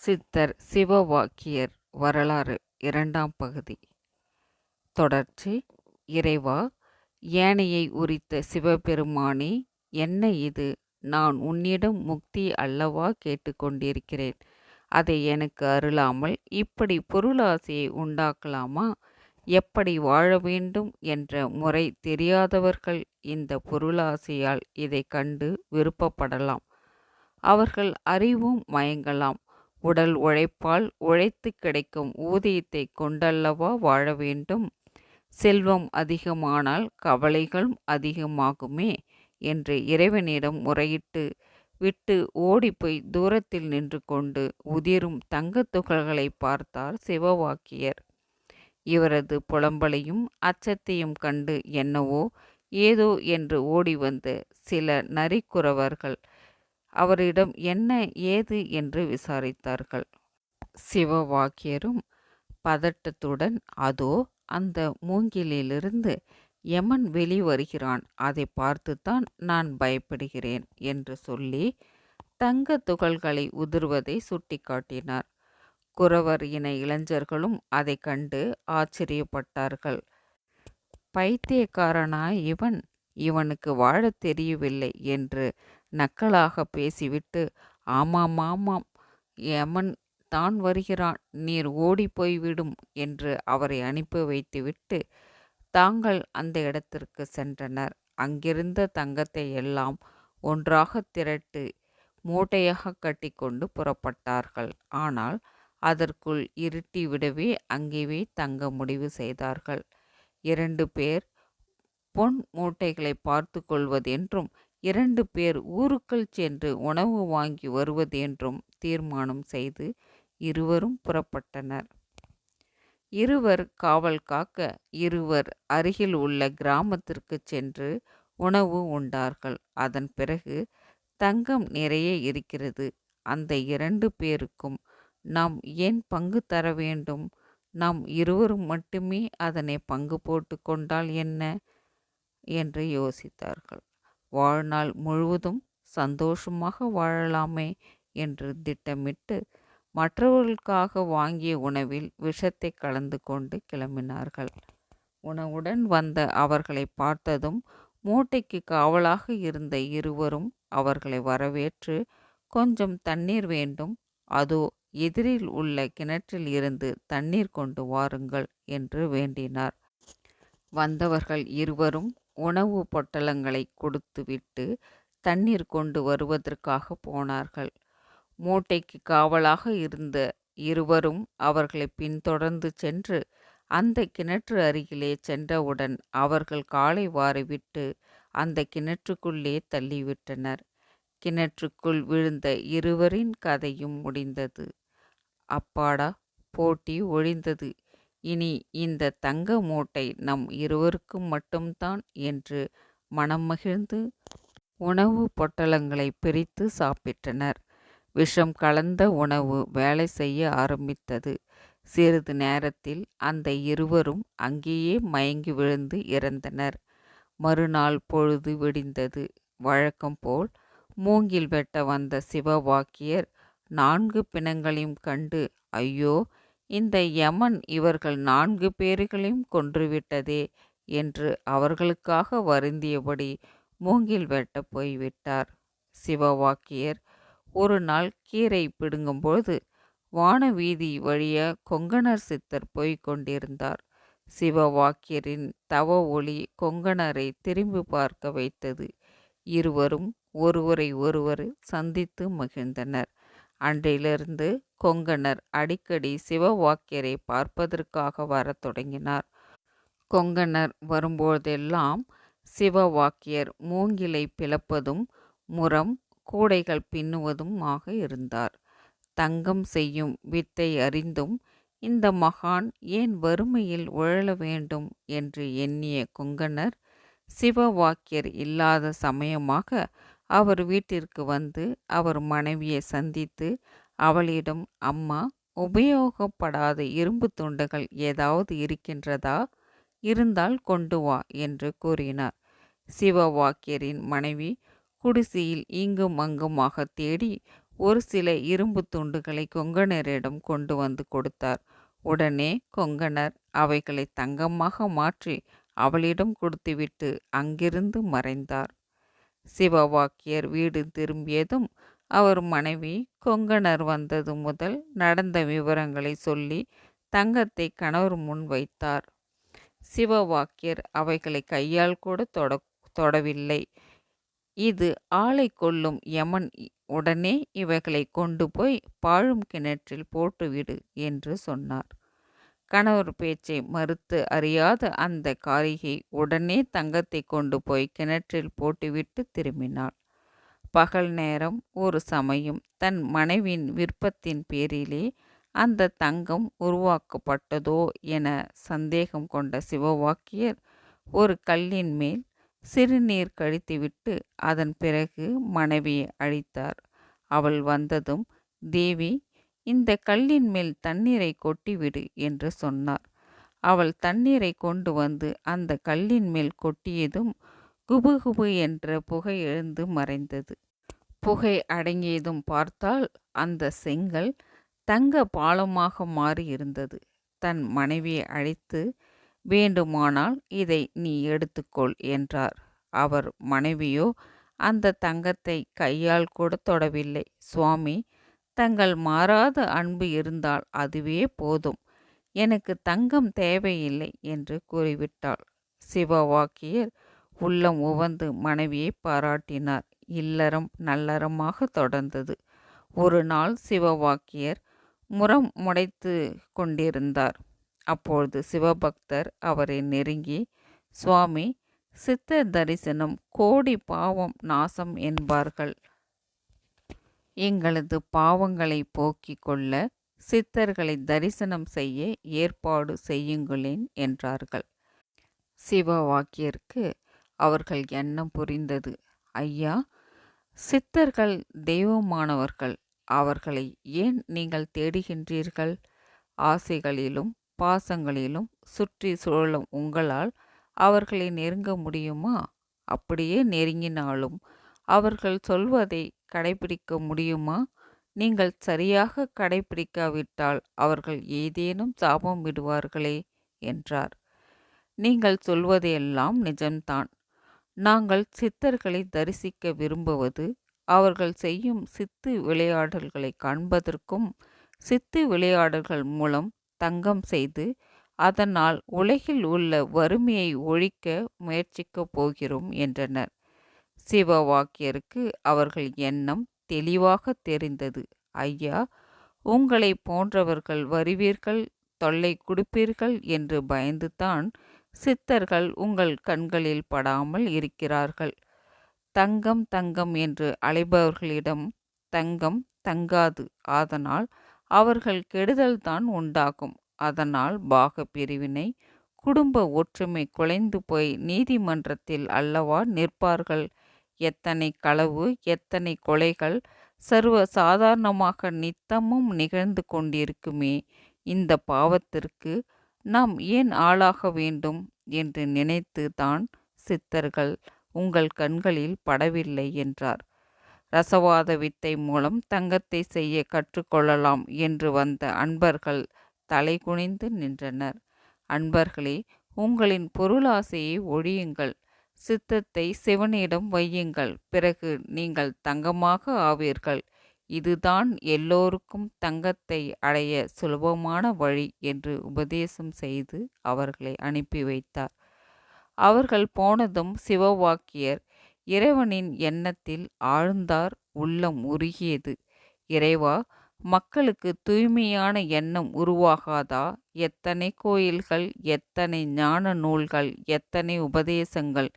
சித்தர் சிவவாக்கியர் வரலாறு இரண்டாம் பகுதி. தொடர்ச்சி. இறைவா, ஏனையை உரித்த சிவபெருமானே, என்ன இது? நான் உன்னிடம் முக்தி அல்லவா கேட்டுக்கொண்டிருக்கிறேன். அதை எனக்கு அருளாமல் இப்படி பொருளாசையை உண்டாக்கலாமா? எப்படி வாழ வேண்டும் என்ற முறை தெரியாதவர்கள் இந்த பொருளாசையால் இதை கண்டு விருப்பப்படலாம். அவர்கள் அறிவும் மயங்கலாம். உடல் உழைப்பால் உழைத்து கிடைக்கும் ஊதியத்தை கொண்டல்லவா வாழ வேண்டும். செல்வம் அதிகமானால் கவலைகளும் அதிகமாகுமே என்று இறைவனிடம் முறையிட்டு விட்டு ஓடிப்போய் தூரத்தில் நின்று கொண்டு உதிரும் தங்கத் துகள்களை பார்த்தார் சிவவாக்கியர். இவரது புலம்பலையும் அச்சத்தையும் கண்டு என்னவோ ஏதோ என்று ஓடி வந்த சில நரிக்குறவர்கள் அவரிடம் என்ன ஏது என்று விசாரித்தார்கள். சிவவாக்கியரும் பதட்டத்துடன், அதோ அந்த மூங்கிலிலிருந்து யமன் வெளிவருகிறான், அதை பார்த்துத்தான் நான் பயப்படுகிறேன் என்று சொல்லி தங்க துகள்களை உதிர்வதை சுட்டிக்காட்டினார். குறவர் இன இளைஞர்களும் அதை கண்டு ஆச்சரியப்பட்டார்கள். பைத்தியக்காரனாய் இவனுக்கு வாழத் தெரியவில்லை என்று நக்கலாக பேசிவிட்டு, ஆமாம் ஆமாம், யமன் தான் வருகிறான், நீர் ஓடி போய்விடும் என்று அவரை அனுப்பி வைத்துவிட்டு தாங்கள் அந்த இடத்திற்கு சென்றனர். அங்கிருந்த தங்கத்தை எல்லாம் ஒன்றாக திரட்டு மூட்டையாக கட்டி கொண்டு புறப்பட்டார்கள். ஆனால் அதற்குள் இருட்டி விடவே அங்கேயே தங்க முடிவு செய்தார்கள். 2 பேர் பொன் மூட்டைகளை பார்த்து கொள்வதென்றும் 2 பேர் ஊருக்குள் சென்று உணவு வாங்கி வருவதென்றும் தீர்மானம் செய்து இருவரும் புறப்பட்டனர். இருவர் காவல் காக்க, இருவர் அருகில் உள்ள கிராமத்திற்கு சென்று உணவு உண்டார்கள். அதன் பிறகு, தங்கம் நிறைய இருக்கிறது, அந்த 2 பேருக்கும் நாம் ஏன் பங்கு தர வேண்டும்? நாம் இருவரும் மட்டுமே அதனை பங்கு போட்டு கொண்டால் என்ன என்று யோசித்தார்கள். வாழ்நாள் முழுவதும் சந்தோஷமாக வாழலாமே என்று திட்டமிட்டு மற்றவர்களுக்காக வாங்கிய உணவில் விஷத்தை கலந்து கொண்டு கிளம்பினார்கள். உணவுடன் வந்த அவர்களை பார்த்ததும் மூட்டைக்கு காவலாக இருந்த இருவரும் அவர்களை வரவேற்று, கொஞ்சம் தண்ணீர் வேண்டும், அதோ எதிரில் உள்ள கிணற்றில் இருந்து தண்ணீர் கொண்டு வாருங்கள் என்று வேண்டினார். வந்தவர்கள் இருவரும் உணவு பொட்டலங்களை கொடுத்துவிட்டு தண்ணீர் கொண்டு வருவதற்காக போனார்கள். மூட்டைக்கு காவலாக இருந்த இருவரும் அவர்களை பின்தொடர்ந்து சென்று அந்த கிணற்று அருகிலே சென்றவுடன் அவர்கள் காலை வாரிவிட்டு அந்த கிணற்றுக்குள்ளே தள்ளிவிட்டனர். கிணற்றுக்குள் விழுந்த இருவரின் கதையும் முடிந்தது. அப்பாடா, போட்டி ஒழிந்தது. இனி இந்த தங்க மூட்டை நம் இருவருக்கும் மட்டும்தான் என்று மனம் மகிழ்ந்து உணவு பொட்டலங்களை பிரித்து சாப்பிட்டனர். விஷம் கலந்த உணவு வேலை செய்ய ஆரம்பித்தது. சிறிது நேரத்தில் அந்த இருவரும் அங்கேயே மயங்கி விழுந்து இறந்தனர். மறுநாள் பொழுது விடிந்தது. வழக்கம் போல் மூங்கில் வெட்ட வந்த சிவவாக்கியர் 4 பிணங்களையும் கண்டு, ஐயோ, இந்த யமன் இவர்கள் 4 பேர்களையும் கொன்றுவிட்டதே என்று அவர்களுக்காக வருந்தியபடி மூங்கில் வெட்ட போய்விட்டார். சிவவாக்கியர் ஒரு நாள் கீரை பிடுங்கும்போது வானவீதி வழியாக கொங்கணர் சித்தர் போய்க் கொண்டிருந்தார். சிவவாக்கியரின் தவ ஒளி கொங்கணரை திரும்பி பார்க்க வைத்தது. இருவரும் ஒருவரை ஒருவர் சந்தித்து மகிழ்ந்தனர். அன்றிலிருந்து கொங்கணர் அடிக்கடி சிவவாக்கியரை பார்ப்பதற்காக வரத் தொடங்கினார். கொங்கணர் வரும்போதெல்லாம் சிவவாக்கியர் மூங்கிலை பிளப்பதும் முறம் கூடைகள் பின்னுவதுமாக இருந்தார். தங்கம் செய்யும் வித்தை அறிந்தும் இந்த மகான் ஏன் வறுமையில் உழல வேண்டும் என்று எண்ணிய கொங்கணர் சிவவாக்கியர் இல்லாத சமயமாக அவர் வீட்டிற்கு வந்து அவர் மனைவியை சந்தித்து அவளிடம், அம்மா, உபயோகப்படாத இரும்பு துண்டுகள் ஏதாவது இருக்கின்றதா? இருந்தால் கொண்டு வா என்று கூறினார். சிவவாக்கியரின் மனைவி குடிசையில் இங்கும் அங்குமாக தேடி ஒரு சில இரும்பு துண்டுகளை கொங்கணரிடம் கொண்டு வந்து கொடுத்தார். உடனே கொங்கணர் அவைகளை தங்கமாக மாற்றி அவளிடம் கொடுத்துவிட்டு அங்கிருந்து மறைந்தார். சிவவாக்கியர் வீடு திரும்பியதும் அவர் மனைவி கொங்கணர் வந்தது முதல் நடந்த விவரங்களை சொல்லி தங்கத்தை கணவர் முன் வைத்தார். சிவவாக்கியர் அவைகளை கையால் கூட தொடவில்லை. இது ஆளை கொல்லும் யமன், உடனே இவைகளை கொண்டு போய் பாழும் கிணற்றில் போட்டுவிடு என்று சொன்னார். கணவர் பேச்சை மறுத்து அறியாத அந்த காரிகை உடனே தங்கத்தை கொண்டு போய் கிணற்றில் போட்டுவிட்டு திரும்பினாள். பகல் நேரம் ஒரு சமயம் தன் மனைவியின் விருப்பத்தின் பேரிலே அந்த தங்கம் உருவாக்கப்பட்டதோ என சந்தேகம் கொண்ட சிவவாக்கியர் ஒரு கல்லின் மேல் சிறுநீர் கழித்துவிட்டு அதன் பிறகு மனைவியை அழைத்தார். அவள் வந்ததும், தேவி, இந்த கல்லின் மேல் தண்ணீரை கொட்டிவிடு என்று சொன்னார். அவள் தண்ணீரை கொண்டு வந்து அந்த கல்லின் மேல் கொட்டியதும் குபுகுபு என்ற புகை எழுந்து மறைந்தது. புகை அடங்கியதும் பார்த்தால் அந்த செங்கல் தங்க பாலமாக மாறி இருந்தது. தன் மனைவியை அழைத்து, வேண்டுமானால் இதை நீ எடுத்துக்கொள் என்றார். அவர் மனைவியோ அந்த தங்கத்தை கையால் கூட தொடவில்லை. சுவாமி, தங்கள் மாறாத அன்பு இருந்தால் அதுவே போதும், எனக்கு தங்கம் தேவையில்லை என்று கூறிவிட்டாள். சிவவாக்கியர் உள்ளம் உவந்து மனைவியை பாராட்டினார். இல்லறம் நல்லறமாக தொடர்ந்தது. ஒரு நாள் சிவவாக்கியர் முறம் முடைத்து கொண்டிருந்தார். அப்பொழுது சிவபக்தர் அவரை நெருங்கி, சுவாமி, சித்த தரிசனம் கோடி பாவம் நாசம் என்பார்கள். எங்களது பாவங்களை போக்கிக் கொள்ள சித்தர்களை தரிசனம் செய்ய ஏற்பாடு செய்யுங்களேன் என்றார்கள். சிவவாக்கியருக்கு அவர்கள் எண்ணம் புரிந்தது. ஐயா, சித்தர்கள் தெய்வமானவர்கள், அவர்களை ஏன் நீங்கள் தேடுகின்றீர்கள்? ஆசைகளிலும் பாசங்களிலும் சுற்றி சுழலும் உங்களால் அவர்களை நெருங்க முடியுமா? அப்படியே நெருங்கினாலும் அவர்கள் சொல்வதை கடைபிடிக்க முடியுமா? நீங்கள் சரியாக கடைபிடிக்காவிட்டால் அவர்கள் ஏதேனும் சாபம் விடுவார்களே என்றார். நீங்கள் சொல்வதெல்லாம் நிஜம்தான். நாங்கள் சித்தர்களை தரிசிக்க விரும்புவது அவர்கள் செய்யும் சித்து விளையாடல்களை காண்பதற்கும், சித்து விளையாடல்கள் மூலம் தங்கம் செய்து அதனால் உலகில் உள்ள வறுமையை ஒழிக்க முயற்சிக்கப் போகிறோம் என்றனர். சிவவாக்கியருக்கு அவர்கள் எண்ணம் தெளிவாக தெரிந்தது. ஐயா, உங்களை போன்றவர்கள் வருவீர்கள், தொல்லை கொடுப்பீர்கள் என்று பயந்துதான் சித்தர்கள் உங்கள் கண்களில் படாமல் இருக்கிறார்கள். தங்கம் தங்கம் என்று அலைபவர்களிடம் தங்கம் தங்காது. அதனால் அவர்கள் கெடுதல்தான் உண்டாகும். அதனால் பாக பிரிவினை, குடும்ப ஒற்றுமை குலைந்து போய் நீதிமன்றத்தில் அல்லவா நிற்பார்கள். எத்தனை களவு, எத்தனை கொலைகள் சர்வ சாதாரணமாக நித்தமும் நிகழ்ந்து கொண்டிருக்குமே. இந்த பாவத்திற்கு நாம் ஏன் ஆளாக வேண்டும் என்று நினைத்து தான் சித்தர்கள் உங்கள் கண்களில் படவில்லை என்றார். ரசவாத வித்தை மூலம் தங்கத்தை செய்ய கற்றுக்கொள்ளலாம் என்று வந்த அன்பர்கள் தலை குனிந்து நின்றனர். அன்பர்களே, உங்களின் பொருளாசையை ஒழியுங்கள், சித்தத்தை சிவனிடம் வையுங்கள், பிறகு நீங்கள் தங்கமாக ஆவீர்கள். இதுதான் எல்லோருக்கும் தங்கத்தை அடைய சுலபமான வழி என்று உபதேசம் செய்து அவர்களை அனுப்பி வைத்தார். அவர்கள் போனதும் சிவவாக்கியர் இறைவனின் எண்ணத்தில் ஆழ்ந்தார். உள்ளம் உருகியது. இறைவா, மக்களுக்கு தூய்மையான எண்ணம் உருவாகாதா? எத்தனை கோயில்கள், எத்தனை ஞான நூல்கள், எத்தனை உபதேசங்கள்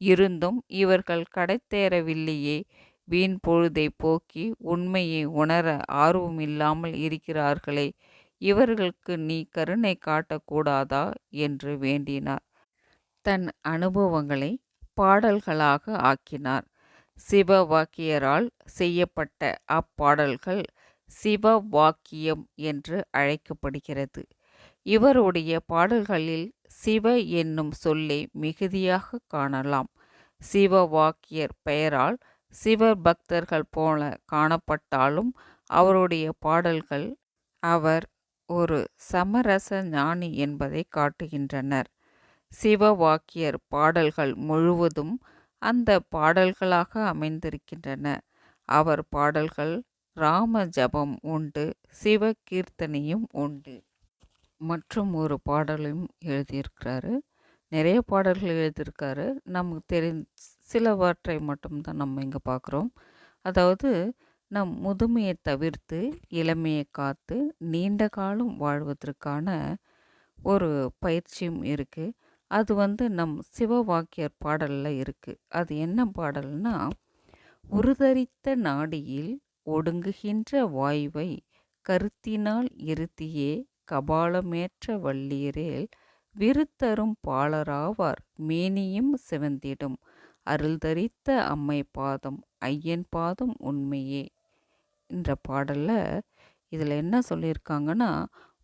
இருந்தும் இவர்கள் கடைத்தேறவில்லையே. வீண் பொழுதை போக்கி உண்மையை உணர ஆர்வமில்லாமல் இருக்கிறார்களே. இவர்களுக்கு நீ கருணை காட்டக்கூடாதா என்று வேண்டினார். தன் அனுபவங்களை பாடல்களாக ஆக்கினார். சிவவாக்கியரால் செய்யப்பட்ட அப்பாடல்கள் சிவவாக்கியம் என்று அழைக்கப்படுகிறது. இவருடைய பாடல்களில் சிவ என்னும் சொல்லை மிகுதியாக காணலாம். சிவவாக்கியர் பெயரால் சிவ பக்தர்கள் போல காணப்பட்டாலும் அவருடைய பாடல்கள் அவர் ஒரு சமரச ஞானி என்பதை காட்டுகின்றனர். சிவவாக்கியர் பாடல்கள் முழுவதும் அந்த பாடல்களாக அமைந்திருக்கின்றன. அவர் பாடல்கள் ராம ஜபம் உண்டு, சிவ கீர்த்தனையும் உண்டு. மற்றும் ஒரு பாடலையும் எழுதியிருக்கிறாரு. நிறைய பாடல்கள் எழுதியிருக்காரு. நமக்கு சிலவற்றை மட்டும்தான் நம்ம இங்கே பார்க்குறோம். அதாவது நம் முதுமையை தவிர்த்து இளமையை காத்து நீண்ட காலம் வாழ்வதற்கான ஒரு பயிற்சியும் இருக்குது. அது நம் சிவவாக்கியர் பாடலில் இருக்குது. அது என்ன பாடல்னா, உருதரித்த நாடியில் ஒடுங்குகின்ற வாயுவை கருத்தினால் இருத்தியே கபாலமேற்ற வள்ளீரேல் விருத்தரும் பாலராவார் மேனியும் சிவந்திடும் அருள்தரித்த அம்மை பாதம் ஐயன் பாதம் உண்மையே என்ற பாடலில் இதில் என்ன சொல்லியிருக்காங்கன்னா,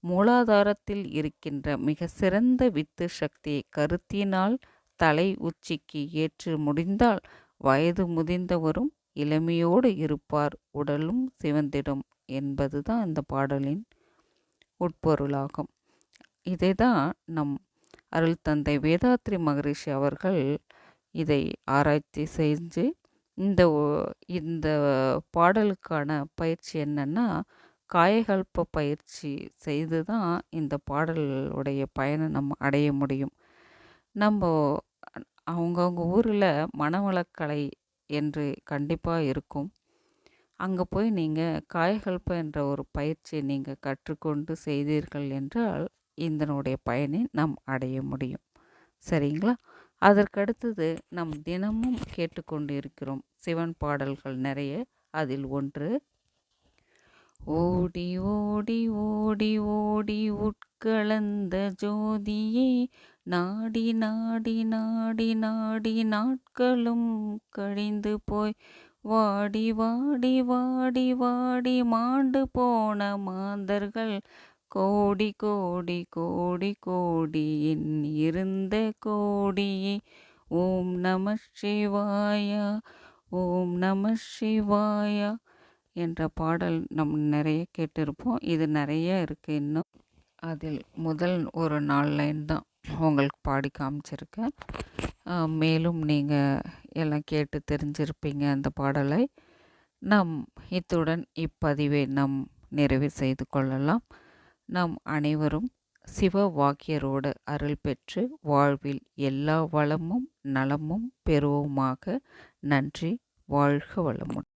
மூலாதாரத்தில் இருக்கின்ற மிக சிறந்த வித்து சக்தியை கருத்தினால் தலை உச்சிக்கு ஏற்று முடிந்தால் வயது முதிர்ந்தவரும் இளமையோடு இருப்பார், உடலும் சிவந்திடும் என்பது தான் இந்த பாடலின் உட்பொருளாகும். இதை தான் நம் அருள் தந்தை வேதாத்ரி மகரிஷி அவர்கள் இதை ஆராய்ச்சி செஞ்சு இந்த பாடலுக்கான பயிற்சி என்னன்னா, காயகல்ப பயிற்சி செய்து தான் இந்த பாடலுடைய பயனை நம்ம அடைய முடியும். நம்ம அவங்கவுங்க ஊரில் மனவளக்கலை என்று கண்டிப்பாக இருக்கும். அங்கே போய் நீங்கள் காயகல்ப என்ற ஒரு பயிற்சியை நீங்கள் கற்றுக்கொண்டு செய்தீர்கள் என்றால் இதனுடைய பயனை நாம் அடைய முடியும். சரிங்களா? அதற்கடுத்தது நம் தினமும் கேட்டுக்கொண்டு இருக்கிறோம் சிவன் பாடல்கள் நிறைய. அதில் ஒன்று, ஓடி ஓடி ஓடி ஓடி உட்கலந்த ஜோதியே நாடி நாடி நாடி நாடி நாட்களும் கழிந்து போய் வாடி வாடி வாடி வாடி மாண்டு போன மாந்தர்கள் கோடி கோடி கோடி கோடி என் இருந்த கோடியே ஓம் நம சிவாயா ஓம் நம சிவாயா என்ற பாடல் நம்ம நிறைய கேட்டிருப்போம். இது நிறைய இருக்குது இன்னும். அதில் முதல் ஒரு 4 லைன் தான் உங்களுக்கு பாடி காமிச்சிருக்கேன். மேலும் நீங்கள் எல்லாம் கேட்டு தெரிஞ்சிருப்பீங்க அந்த பாடலை. நாம் இத்துடன் இப்பதிவை நாம் நிறைவு செய்து கொள்ளலாம். நாம் அனைவரும் சிவ வாக்கியரோடு அருள் பெற்று வாழ்வில் எல்லா வளமும் நலமும் பெறுவோமாக. நன்றி. வாழ்க வளமுடன்.